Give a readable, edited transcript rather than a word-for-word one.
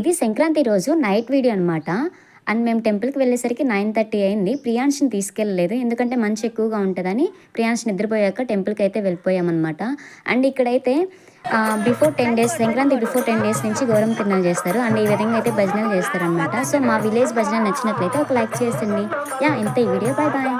ఇది సంక్రాంతి రోజు night video అనమాట. అండ్ మేము టెంపుల్‌కి వెళ్ళేసరికి 9:30 అయింది. ప్రియాంష్‌ని తీసుకెళ్ళలేదు. ఎందుకంటే మంచు ఎక్కువగా ఉంటదని ప్రియాంష్ నిద్రపోయాక టెంపుల్‌కైతే వెళ్ళిపోయామనమాట. అండ్ ఇక్కడైతే before 10 days Sankranti before 10 days నుంచి గౌరమ్మ తిరునాళ్ళు చేస్తారు. అండ్ ఈ విధంగా అయితే భజనలు చేస్తారనమాట. సో మా విలేజ్ భజన నచ్చినట్లయితే ఒక లైక్ చేసేయండి. ఇంతే ఈ వీడియో. Bye bye.